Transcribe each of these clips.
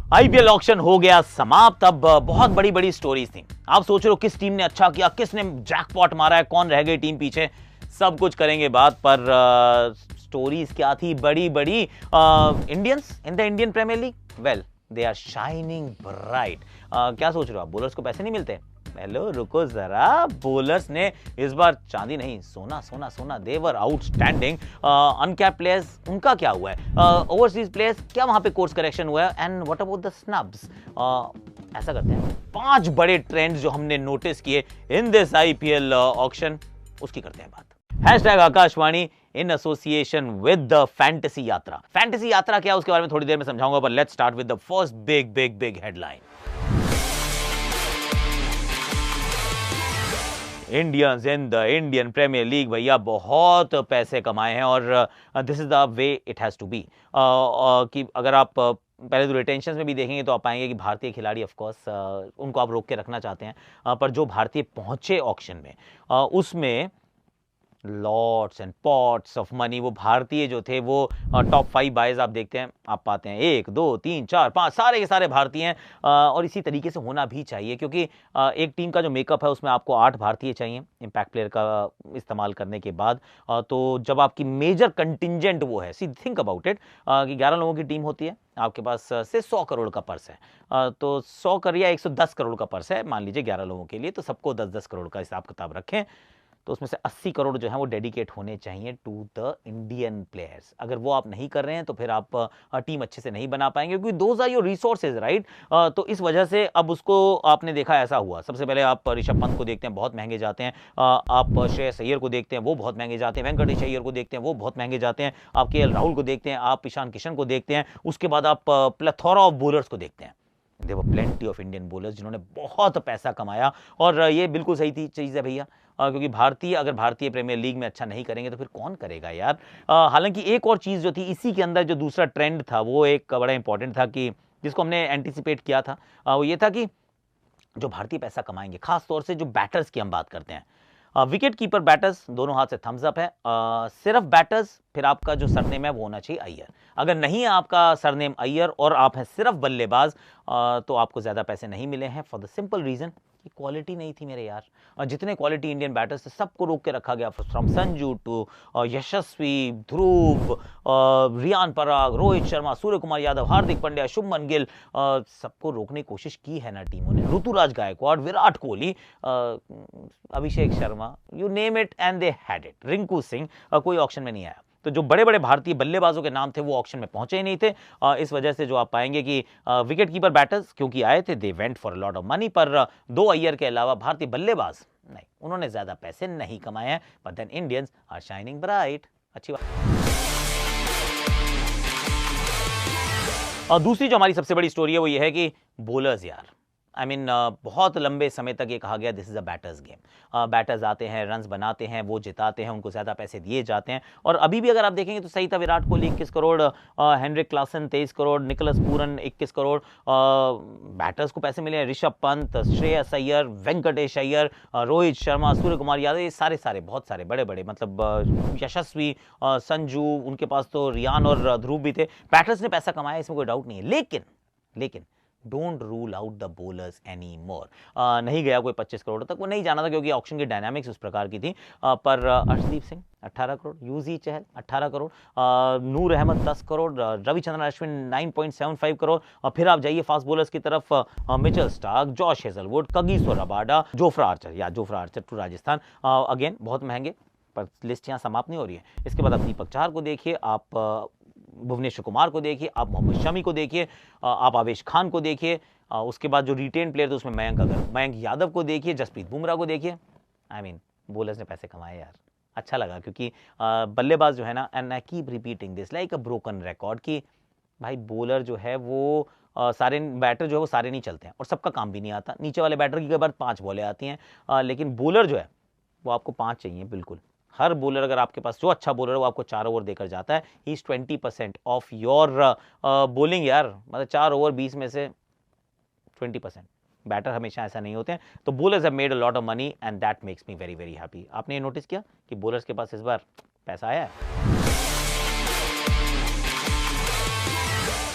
IPL auction हो गया समाप्त। अब बहुत बड़ी बड़ी स्टोरीज थी। आप सोच रहे हो किस टीम ने अच्छा किया, किसने जैकपॉट मारा है, कौन रह गई टीम पीछे, सब कुछ करेंगे बात। पर स्टोरीज क्या थी बड़ी बड़ी। Indians in the Indian Premier League, well they are shining bright. क्या सोच रहे हो आप, बोलर्स को पैसे नहीं मिलते? हेलो रुको जरा, बोलर्स ने इस बार चांदी नहीं सोना सोना सोना, देवर आउटस्टैंडिंग। अनकैप प्लेयर्स उनका क्या हुआ है, ओवरसीज प्लेयर्स क्या वहां पे कोर्स करेक्शन हुआ है, and what about the snubs? ऐसा करते हैं 5 बड़े ट्रेंड्स जो हमने नोटिस किए इन दिस आईपीएल ऑक्शन, उसकी करते हैं बात। Hashtag Akashvani in association with the fantasy यात्रा। फैंटेसी यात्रा क्या है उसके बारे में थोड़ी देर में समझाऊंगा, पर let's start with the first big big big headline. Indians in the Indian Premier League भैया बहुत पैसे कमाए हैं, और this is the way it has to be. कि अगर आप पहले तो रिटेंशन में भी देखेंगे तो आप पाएंगे कि भारतीय खिलाड़ी ऑफ कोर्स उनको आप रोक के रखना चाहते हैं, पर जो भारतीय पहुंचे ऑक्शन में उसमें lots and pots of money, वो भारतीय जो थे वो टॉप 5 बायर्स आप देखते हैं, आप पाते हैं 1 2 3 4 5 सारे के सारे भारतीय हैं। और इसी तरीके से होना भी चाहिए, क्योंकि एक टीम का जो मेकअप है उसमें आपको 8 भारतीय चाहिए इंपैक्ट प्लेयर का इस्तेमाल करने के बाद। तो जब आपकी मेजर कंटिंजेंट वो है, सी थिंक अबाउट इट कि 11 लोगों की टीम होती है, आपके पास से 100 करोड़ का पर्स है, तो 100 करोड़ या 110 करोड़ का पर्स है मान लीजिए 11 लोगों के लिए, तो सबको 10-10 करोड़ का हिसाब किताब रखें, तो उसमें से 80 करोड़ जो है वो डेडिकेट होने चाहिए टू द इंडियन प्लेयर्स। अगर वो आप नहीं कर रहे हैं तो फिर आप टीम अच्छे से नहीं बना पाएंगे, क्योंकि those are your resources, right? तो इस वजह से अब उसको आपने देखा ऐसा हुआ। सबसे पहले आप ऋषभ पंत को देखते हैं, बहुत महंगे जाते हैं। आप श्रेयस अय्यर को देखते हैं, वो बहुत महंगे जाते हैं। वेंकटेश अय्यर को देखते हैं, वो बहुत महंगे जाते हैं। आप केएल राहुल को देखते हैं, आप ईशान किशन को देखते हैं। उसके बाद आप प्लेथोरा ऑफ बॉलर्स को देखते हैं। There were plenty of Indian bowlers जिन्होंने बहुत पैसा कमाया, और ये बिल्कुल सही थी चीज़ है भैया, क्योंकि अगर भारतीय प्रीमियर लीग में अच्छा नहीं करेंगे तो फिर कौन करेगा यार। हालांकि एक और चीज़ जो थी इसी के अंदर, जो दूसरा ट्रेंड था वो एक बड़ा इंपॉर्टेंट था, कि जिसको हमने एंटिसिपेट किया था, वो ये था कि जो भारतीय पैसा कमाएंगे, खास तौर से जो बैटर्स की हम बात करते हैं, विकेट कीपर बैटर्स दोनों हाथ से थम्स अप है। सिर्फ बैटर्स, फिर आपका जो सरनेम है वो होना चाहिए अय्यर। अगर नहीं है आपका सरनेम अय्यर और आप हैं सिर्फ बल्लेबाज, तो आपको ज्यादा पैसे नहीं मिले हैं, फॉर द सिंपल रीजन कि क्वालिटी नहीं थी मेरे यार। जितने क्वालिटी इंडियन बैटर्स थे सबको रोक के रखा गया, फ्रॉम संजू टू यशस्वी, ध्रुव, रियान पराग, रोहित शर्मा, सूर्य कुमार यादव, हार्दिक पांड्या, शुभमन गिल, सबको रोकने की कोशिश की है ना टीमों ने। Ruturaj Gaikwad, Virat Kohli, Abhishek Sharma, you name it and they had it. Rinku Singh, कोई ऑक्शन में नहीं आया। तो जो बड़े बड़े भारतीय बल्लेबाजों के नाम थे वो ऑक्शन में पहुंचे ही नहीं थे। इस वजह से जो आप पाएंगे कि विकेट कीपर बैटर्स क्योंकि आए थे, they went for a lot of money, पर 2 अय्यर के अलावा भारतीय बल्लेबाज नहीं, उन्होंने ज्यादा पैसे नहीं कमाए हैं। But then Indians are shining bright. अच्छी बात। और दूसरी जो हमारी सबसे बड़ी स्टोरी है वो ये है कि बॉलर्स यार, आई मीन बहुत लंबे समय तक ये कहा गया this is a batters game. Batters आते हैं, रन्स बनाते हैं, वो जिताते हैं, उनको ज़्यादा पैसे दिए जाते हैं। और अभी भी अगर आप देखेंगे तो सही था, Virat Kohli 21 crore, Heinrich Klaasen 23 crore, Nicholas Pooran 21 crore, batters को पैसे मिले हैं। ऋषभ पंत, श्रेयस अय्यर, वेंकटेश अय्यर, रोहित शर्मा, सूर्य कुमार यादव, ये सारे बहुत सारे बड़े बड़े, मतलब यशस्वी, संजू, उनके पास तो रियान और ध्रुव भी थे। बैटर्स ने पैसा कमाया, इसमें कोई डाउट नहीं है, लेकिन don't rule out the bowlers any more. नहीं गया कोई 25 करोड़ तक, वो नहीं जाना था क्योंकि ऑक्शन की डायनामिक्स उस प्रकार की थी। पर अर्शदीप सिंह 18 करोड़, यूजी चहल 18 करोड़, नूर अहमद 10 करोड़, रविचंद्रन अश्विन 9.75 करोड़। और फिर आप जाइए फास्ट बॉलर्स की तरफ, Mitchell Starc, Josh Hazlewood, Kagiso Rabada, Jofra Archer to Rajasthan, again बहुत महंगे। पर लिस्ट यहाँ समाप्त नहीं हो रही है। इसके बाद आप दीपक चाहर को देखिए, आप भुवनेश्वर कुमार को देखिए, आप मोहम्मद शमी को देखिए, आप आवेश खान को देखिए, उसके बाद जो रिटेन प्लेयर थे उसमें मयंक यादव को देखिए, जसप्रीत बुमराह को देखिए। आई मीन बॉलर्स ने पैसे कमाए यार, अच्छा लगा, क्योंकि बल्लेबाज जो है ना, and I keep repeating this like a broken record, कि भाई बॉलर जो है वो सारे बैटर जो है वो सारे नहीं चलते हैं, और सबका काम भी नहीं आता। नीचे वाले बैटर की कई बार 5 बॉलें आती हैं, लेकिन बॉलर जो है वो आपको 5 चाहिए बिल्कुल। हर बॉलर, अगर आपके पास जो अच्छा बॉलर है वो आपको 4 ओवर देकर जाता है, he is 20% of your bowling यार, मतलब 4 ओवर 20 में से 20%। बैटर हमेशा ऐसा नहीं होते हैं। तो bowlers have made a lot of money and that makes me very very happy. आपने ये नोटिस किया कि बॉलर्स के पास इस बार पैसा आया है?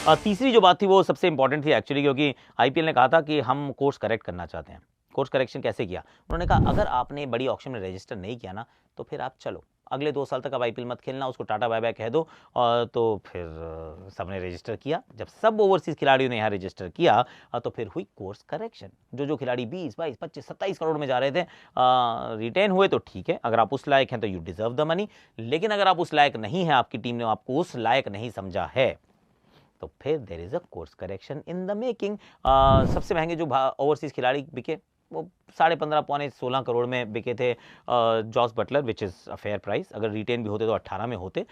तीसरी जो बात थी वो सबसे इंपॉर्टेंट थी एक्चुअली, क्योंकि आईपीएल ने कहा था कि हम कोर्स करेक्ट करना चाहते हैं। कोर्स करेक्शन कैसे किया? उन्होंने कहा अगर आपने बड़ी ऑक्शन में रजिस्टर नहीं किया ना, तो फिर आप चलो अगले 2 साल तक आप आईपीएल मत खेलना, उसको टाटा बाय बाय कह दो। तो फिर सबने रजिस्टर किया। जब सब ओवरसीज खिलाड़ियों ने यहाँ रजिस्टर किया, तो फिर हुई कोर्स करेक्शन। जो खिलाड़ी 20, 22, 25, 27 करोड़ में जा रहे थे, रिटेन हुए तो ठीक है। अगर आप उस लायक हैं तो यू डिजर्व द मनी, लेकिन अगर आप उस लायक नहीं हैं, आपकी टीम ने आपको उस लायक नहीं समझा है, तो फिर there is a course correction in the making. सबसे महंगे जो ओवरसीज खिलाड़ी बिके वो 15.5 पौने 16 करोड़ में बिके थे Jos Buttler, which is a fair price. अगर रिटेन भी होते तो 18 में होते।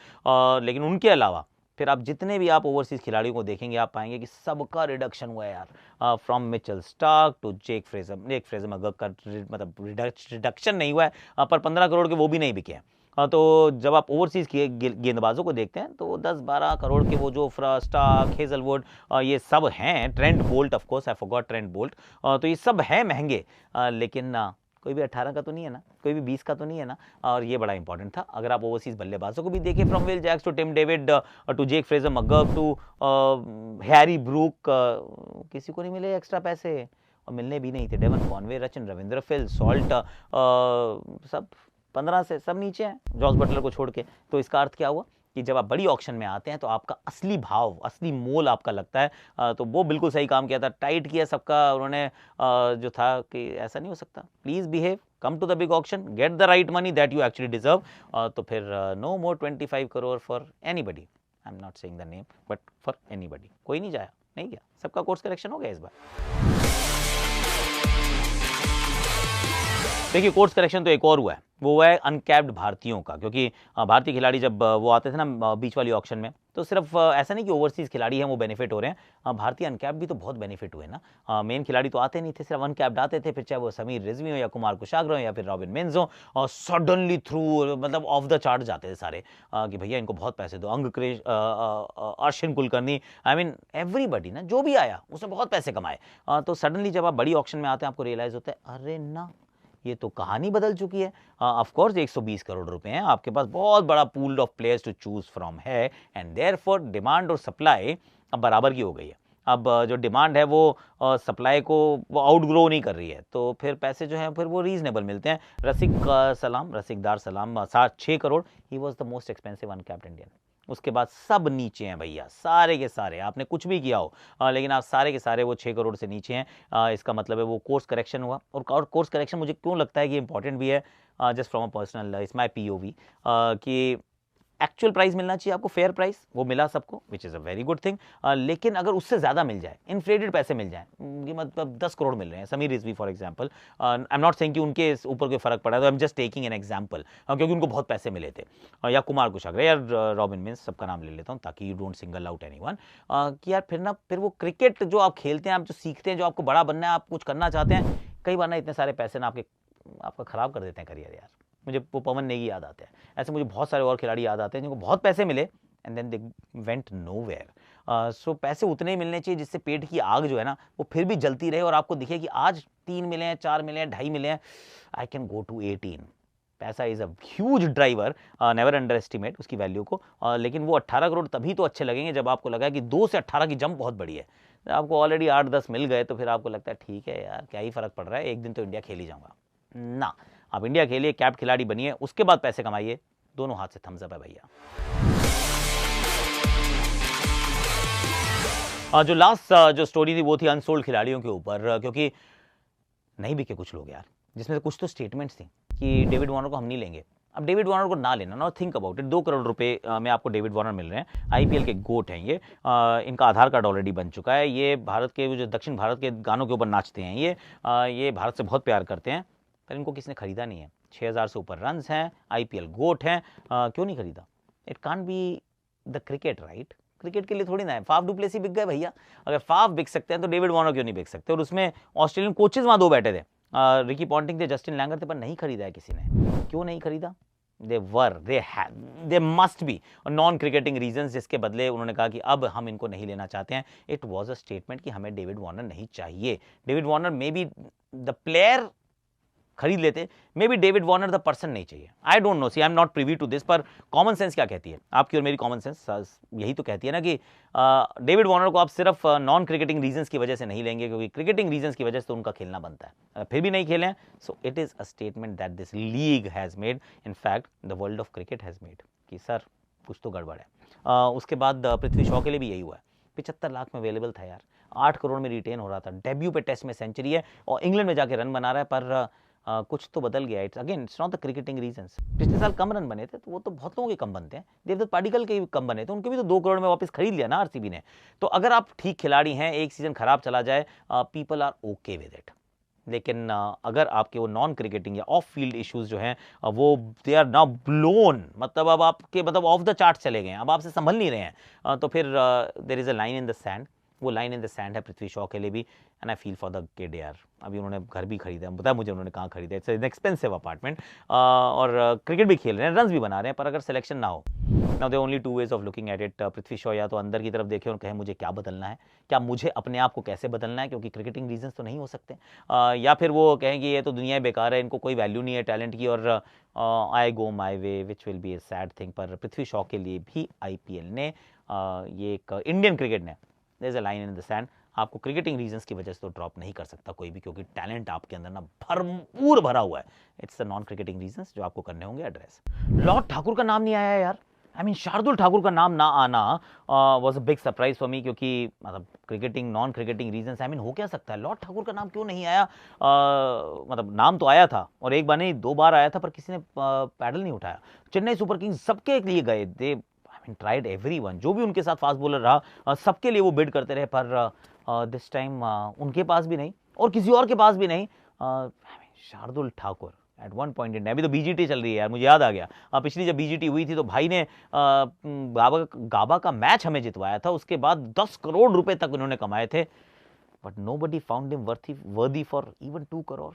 लेकिन उनके अलावा फिर आप जितने भी आप ओवरसीज खिलाड़ियों को देखेंगे, आप पाएंगे कि सबका रिडक्शन हुआ है यार। From Mitchell Starc to Jake Fraser McGurk का मतलब रिडक्शन नहीं हुआ है, पर 15 करोड़ के वो भी नहीं बिके हैं। तो जब आप ओवरसीज गेंदबाजों को देखते हैं तो 10-12 करोड़ के वो जो स्टार्क, हेजलवुड, ये सब हैं। Trent Boult, of course I forgot Trent Boult. तो ये सब हैं महंगे, लेकिन कोई भी 18 का तो नहीं है ना, कोई भी 20 का तो नहीं है ना। और ये बड़ा इंपॉर्टेंट था। अगर आप ओवरसीज बल्लेबाजों को भी देखें, from Will Jacks to Tim David to Jake Fraser McGurk to Harry Brook, किसी को नहीं मिले एक्स्ट्रा पैसे, और मिलने भी नहीं थे। Devon Conway, Rachin Ravindra, Phil Salt, सब 15 से सब नीचे हैं, जॉस बटलर को छोड़ के। तो इसका अर्थ क्या हुआ कि जब आप बड़ी ऑक्शन में आते हैं तो आपका असली भाव, असली मोल आपका लगता है। तो वो बिल्कुल सही काम किया था, टाइट किया सबका उन्होंने। जो था कि ऐसा नहीं हो सकता, please behave, come to the big auction, get the right money that you actually deserve. तो फिर no more 25 crore for anybody. I am not saying the name, but for anybody. कोई नहीं जाया, नहीं गया, सबका कोर्स करेक्शन हो गया इस बार। देखिए, कोर्स करेक्शन तो एक और हुआ है, वो हुआ है अनकैप्ड भारतीयों का। क्योंकि भारतीय खिलाड़ी जब वो आते थे ना बीच वाली ऑक्शन में, तो सिर्फ ऐसा नहीं कि ओवरसीज खिलाड़ी हैं वो बेनिफिट हो रहे हैं, भारतीय अनकैप्ड भी तो बहुत बेनिफिट हुए ना। मेन खिलाड़ी तो आते नहीं थे, सिर्फ अनकैप्ड आते थे। फिर चाहे वो समीर रिजवी हो या कुमार कुशाग्र हो या फिर रॉबिन मिन्स हो, और सडनली थ्रू मतलब ऑफ द चार्ट जाते थे सारे, कि भैया इनको बहुत पैसे दो। Angkrish, Arshin Kulkarni, I mean everybody ना, जो भी आया उसने बहुत पैसे कमाए। तो सडनली जब आप बड़ी ऑक्शन में आते हैं, आपको रियलाइज होता है अरे ना, ये तो कहानी बदल चुकी है। ऑफ कोर्स 120 करोड़ रुपए हैं, आपके पास बहुत बड़ा pool of players to choose from है, एंड देयरफॉर डिमांड और सप्लाई अब बराबर की हो गई है। अब जो डिमांड है वो सप्लाई को वो आउटग्रो नहीं कर रही है, तो फिर पैसे जो हैं फिर वो रीजनेबल मिलते हैं। रसिकदार सलाम 6 crore, he was the most expensive uncapped Indian. उसके बाद सब नीचे हैं भैया, सारे के सारे, आपने कुछ भी किया हो, लेकिन आप सारे के सारे वो 6 करोड़ से नीचे हैं। इसका मतलब है वो कोर्स करेक्शन हुआ। और कोर्स करेक्शन मुझे क्यों लगता है कि इंपॉर्टेंट भी है, just from a personal, it's my POV, कि एक्चुअल प्राइस मिलना चाहिए आपको, फेयर प्राइस, वो मिला सबको, विच is a very good thing. लेकिन अगर उससे ज़्यादा मिल जाए, इन्फ्लेटेड पैसे मिल जाए, कि मतलब 10 करोड़ मिल रहे हैं Sameer Rizvi for example, I am not saying कि उनके ऊपर कोई फर्क पड़ा, तो I am just taking an example, क्योंकि उनको बहुत पैसे मिले थे। या कुमार कुशाग्र या रॉबिन मिन्स, सबका नाम ले लेता हूँ ताकि you don't single out anyone, कि यार फिर वो क्रिकेट जो आप खेलते हैं, आप जो सीखते हैं, जो आपको बड़ा बनना है, आप कुछ करना चाहते हैं, कई बार ना इतने सारे पैसे ना आपका खराब कर देते हैं करियर यार। मुझे वो पवन नेगी याद आते हैं, ऐसे मुझे बहुत सारे और खिलाड़ी याद आते हैं जिनको बहुत पैसे मिले and then they went nowhere. So पैसे उतने ही मिलने चाहिए जिससे पेट की आग जो है ना वो फिर भी जलती रहे, और आपको दिखे कि आज 3 मिले हैं, 4 मिले हैं, 2.5 मिले हैं, आई कैन गो टू 18। पैसा is a huge driver, never underestimate उसकी वैल्यू को। लेकिन वो 18 करोड़ तभी तो अच्छे लगेंगे जब आपको लगा कि 2 से 18 की जंप बहुत बड़ी है। आपको ऑलरेडी 8-10 मिल गए तो फिर आपको लगता है ठीक है यार, क्या ही फर्क पड़ रहा है, एक दिन तो इंडिया खेल ही जाऊंगा ना। आप इंडिया खेलिए, कैप खिलाड़ी बनिए, उसके बाद पैसे कमाइए, दोनों हाथ से थम्स अप है भैया। जो लास्ट जो स्टोरी थी वो थी अनसोल्ड खिलाड़ियों के ऊपर, क्योंकि नहीं बिके कुछ लोग यार, जिसमें से कुछ तो स्टेटमेंट्स थी कि डेविड वार्नर को हम नहीं लेंगे। अब डेविड वार्नर को ना लेना, not think about it, 2 crore रुपए में आपको डेविड वार्नर मिल रहे हैं, आईपीएल के गोट हैं ये, इनका आधार कार्ड ऑलरेडी बन चुका है, ये भारत के जो दक्षिण भारत के गानों के ऊपर नाचते हैं, ये भारत से बहुत प्यार करते हैं, पर इनको किसने खरीदा नहीं है। 6000 से ऊपर रन हैं, आईपीएल गोट हैं, क्यों नहीं खरीदा? It can't be the cricket, right? Cricket के लिए थोड़ी ना है। फाफ डुप्लेसी बिक गए भैया, अगर फाफ बिक सकते हैं तो डेविड वार्नर क्यों नहीं बिक सकते? और उसमें ऑस्ट्रेलियन कोचेज वहां 2 बैठे थे, रिकी पॉन्टिंग थे, जस्टिन लैंगर थे, पर नहीं खरीदा है किसी ने। क्यों नहीं खरीदा? They must be non cricketing reasons, जिसके बदले उन्होंने कहा कि अब हम इनको नहीं लेना चाहते हैं। इट वाज अ स्टेटमेंट कि हमें डेविड वार्नर नहीं चाहिए। David Warner maybe the player खरीद लेते। Maybe David Warner the person नहीं चाहिए, I don't know, see I am not privy to this, पर कॉमन सेंस क्या कहती है, आपकी और मेरी कॉमन सेंस यही तो कहती है ना कि डेविड वार्नर को आप सिर्फ नॉन क्रिकेटिंग रीजंस की वजह से नहीं लेंगे, क्योंकि क्रिकेटिंग रीजंस की वजह से तो उनका खेलना बनता है, फिर भी नहीं खेले। So it is a statement that this league has made, in fact the world of cricket has made, कि सर कुछ तो गड़बड़ है। उसके बाद पृथ्वी शॉ के लिए भी यही हुआ है, 75 लाख में अवेलेबल था यार, 8 करोड़ में रिटेन हो रहा था, डेब्यू पे टेस्ट में सेंचुरी है और इंग्लैंड में जाके रन बना रहा है, पर कुछ तो बदल गया। It's again it's not the cricketing reasons. पिछले साल कम रन बने थे तो वो तो बहुत लोगों के कम बनते हैं, देवदत्त पाडिक्कल के भी कम बने थे, उनके भी तो 2 करोड़ में वापस खरीद लिया ना आरसीबी ने। तो अगर आप ठीक खिलाड़ी हैं, एक सीजन खराब चला जाए, people are okay with it. लेकिन अगर आपके वो नॉन क्रिकेटिंग या ऑफ फील्ड इश्यूज जो हैं वो दे आर नाउ ब्लोन, मतलब अब आपके मतलब ऑफ द चार्ट चले गए हैं, अब आपसे संभल नहीं रहे हैं, तो फिर there is a line in the sand. वो लाइन इन द सैंड है पृथ्वी शॉ के लिए भी, and I feel for the kid यार। अभी उन्होंने घर भी खरीदा है, बताया मुझे उन्होंने कहाँ खरीदा, इट्स एन एक्सपेंसिव अपार्टमेंट, और क्रिकेट भी खेल रहे हैं, रन्स भी बना रहे हैं, पर अगर सिलेक्शन ना हो, now there only 2 ways of looking at it. Prithvi Shaw या तो अंदर की तरफ देखे और कहे मुझे क्या बदलना है, क्या मुझे अपने आप को कैसे बदलना है, क्योंकि क्रिकेटिंग रीजंस तो नहीं हो सकते, या फिर वो कहें कि ये तो दुनिया बेकार है, इनको कोई वैल्यू नहीं है टैलेंट की, और I go my way, which will be a sad thing. पर पृथ्वी शॉ के लिए भी आईपीएल ने, ये एक इंडियन क्रिकेट ने, there is a line in the sand. आपको क्रिकेटिंग रीजंस की वजह से तो ड्रॉप नहीं कर सकता कोई भी, क्योंकि टैलेंट आपके अंदर ना भरपूर भरा हुआ है। It's the non cricketing reasons जो आपको करने होंगे एड्रेस। लॉर्ड ठाकुर का नाम नहीं आया यार, आई मीन शार्दुल ठाकुर का नाम ना आना was a big surprise for me, क्योंकि मतलब cricketing non cricketing reasons, I mean हो क्या सकता है, लॉर्ड ठाकुर का नाम क्यों नहीं आया? मतलब नाम तो आया था, और एक बार नहीं 2 बार आया था, पर किसी ने पैडल नहीं उठाया। चेन्नई सुपर किंग्स सबके लिए गए, दे आई मीन ट्राइड एवरीवन, जो भी उनके साथ फास्ट बॉलर रहा सबके लिए वो बिड करते रहे, पर दिस टाइम उनके पास भी नहीं और किसी और के पास भी नहीं। Shardul Thakur at one point in, अभी तो बीजीटी चल रही है यार, मुझे याद आ गया, पिछली जब बीजीटी हुई थी तो भाई ने गाबा का मैच हमें जितवाया था, उसके बाद 10 करोड़ रुपए तक उन्होंने कमाए थे, बट नोबडी फाउंड हिम वर्दी for even 2 crore.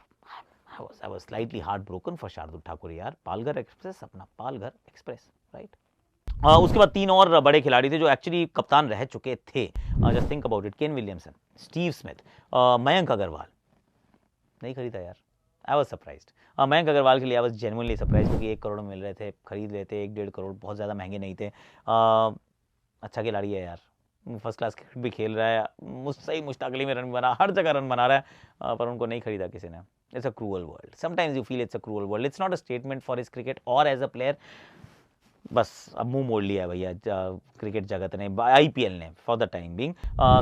I was slightly heartbroken for Shardul Thakur यार। पालघर एक्सप्रेस, अपना पालघर एक्सप्रेस, राइट। उसके बाद 3 और बड़े खिलाड़ी थे जो एक्चुअली कप्तान रह चुके थे, just think about it, Kane Williamson, Steve Smith, Mayank Agarwal. नहीं खरीदा यार, I was surprised. Mayank Agarwal के लिए आई वॉज जेन्युइनली सरप्राइज, क्योंकि 1 करोड़ में मिल रहे थे, खरीद लेते, 1-1.5 करोड़, बहुत ज़्यादा महंगे नहीं थे। अच्छा खिलाड़ी है यार, फर्स्ट क्लास क्रिकेट भी खेल रहा है, मुझसे मुश्ताक अली में रन बना, हर जगह रन बना रहा है, पर उनको नहीं खरीदा किसी ने। It's a cruel world, sometimes you feel it's a cruel world, it's not a statement for his cricket और एज अ प्लेयर, बस अब मुंह मोड़ लिया है भैया क्रिकेट जगत ने, आईपीएल ने, for the time being.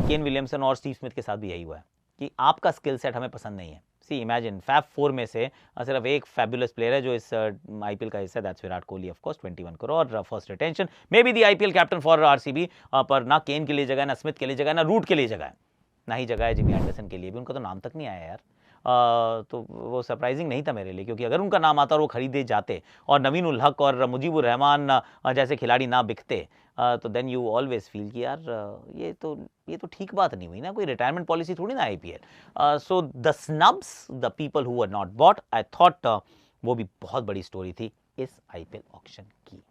Kane Williamson और स्टीव स्मिथ के साथ भी यही हुआ है कि आपका स्किल सेट हमें पसंद नहीं है। सी इमेजिन फैब 4 में से सिर्फ एक फैबुलस प्लेयर है जो इस आईपीएल का हिस्सा है, that's Virat Kohli, of course 21 crore, first retention, may be the IPL captain for RCB, पर ना केन के लिए जगह है, ना स्मिथ के लिए जगह है, ना रूट के लिए जगह है, ना ही जगह है जिमी एंडरसन के लिए भी, उनका तो नाम तक नहीं आया यार। तो वो सरप्राइजिंग नहीं था मेरे लिए, क्योंकि अगर उनका नाम आता और वो खरीदे जाते और नवीन उल हक और मुजीबुर रहमान जैसे खिलाड़ी ना बिकते, तो देन यू ऑलवेज फील कि यार ये तो ठीक बात नहीं हुई ना, कोई रिटायरमेंट पॉलिसी थोड़ी ना IPL. So the snubs, the people who are not bought, I thought वो भी बहुत बड़ी स्टोरी थी इस आईपीएल ऑक्शन की।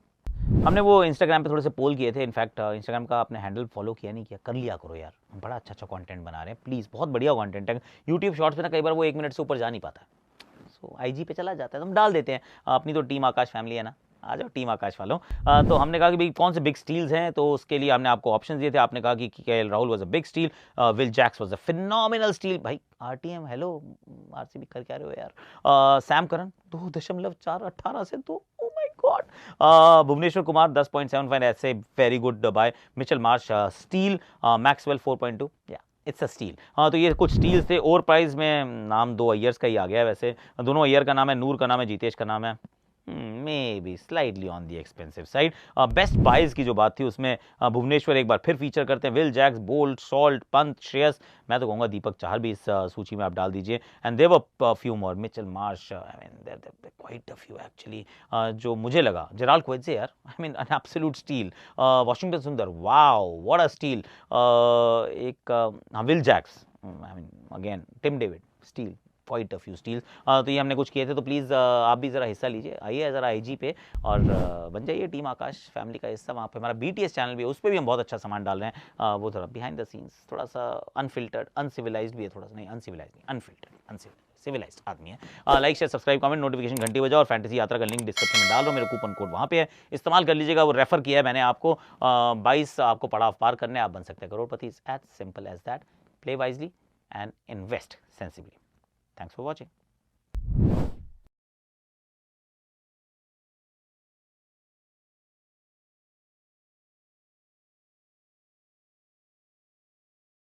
हमने वो इंस्टाग्राम पे थोड़े से पोल किए थे, इनफैक्ट इंस्टाग्राम का आपने हैंडल फॉलो किया नहीं किया, कर लिया करो यार, हम बड़ा अच्छा कंटेंट बना रहे हैं, प्लीज़, बहुत बढ़िया कंटेंट है। यूट्यूब शॉर्ट्स पे ना कई बार वो 1 मिनट से ऊपर जा नहीं पाता, सो आईजी पे चला जाता है तो हम डाल देते हैं। अपनी तो टीम आकाश फैमिली है ना, आ जाओ टीम आकाश वालों। तो हमने कहा कि भाई कौन से बिग स्टील्स हैं, तो उसके लिए हमने आपको ऑप्शन दिए थे। आपने कहा कि KL Rahul was a big steel, Will Jacks was a phenomenal steel. भाई आरटीएम हेलो, आरसीबी कर क्या रहे हो यार। सैम करन 2.418 से 2, oh my God. Bhuvneshwar Kumar 10.75 ऐसे, very good buy. Mitchell Marsh steal, Maxwell 4.2, या इट्स अ स्टील। हाँ, तो ये कुछ स्टील्स थे। ओवर प्राइस में नाम 2 अय्यर्स का ही आ गया है, वैसे दोनों अय्यर का नाम है, नूर का नाम है, जीतेश का नाम है, maybe slightly on the expensive side. Best buys की जो बात थी उसमें भुवनेश्वर एक बार फिर फीचर करते हैं, Will Jacks, bolt, salt, Pant, Shreyas, मैं तो कहूँगा दीपक चाहर भी इस सूची में आप डाल दीजिए, and there were few more, Mitchell Marsh, I mean there quite a few actually, जो मुझे लगा जेराल क्वेजे यार, I mean an absolute steal. Washington Sundar, wow what a steal. एक Will Jacks, I mean again Tim David, steal, quite a few steals. तो ये हमने कुछ किए थे, तो प्लीज़ आप भी ज़रा हिस्सा लीजिए, आइए ज़रा IG पे और बन जाइए टीम आकाश फैमिली का हिस्सा। वहाँ पे हमारा BTS चैनल भी है, उस पर भी हम बहुत अच्छा सामान डाल रहे हैं। वो थोड़ा बिहाइंड द सीन्स, थोड़ा सा अनफिल्टर्ड, अनसिविलाइज्ड भी है, थोड़ा सा नहीं अनसिविलाइज नहीं, अनफिल्टर्ड, सिविलाइज्ड आदमी है। Like share subscribe comment notification घंटी बजाओ, और फैंटेसी यात्रा का लिंक डिस्क्रिप्शन में डाल दो, मेरा कूपन कोड वहाँ पे है, इस्तेमाल कर लीजिएगा। वो रेफर किया है मैंने आपको, 22 आपको पड़ाव पार करने, आप बन सकते हैं crorepati. As simple as that. Play wisely and invest sensibly. Thanks for watching.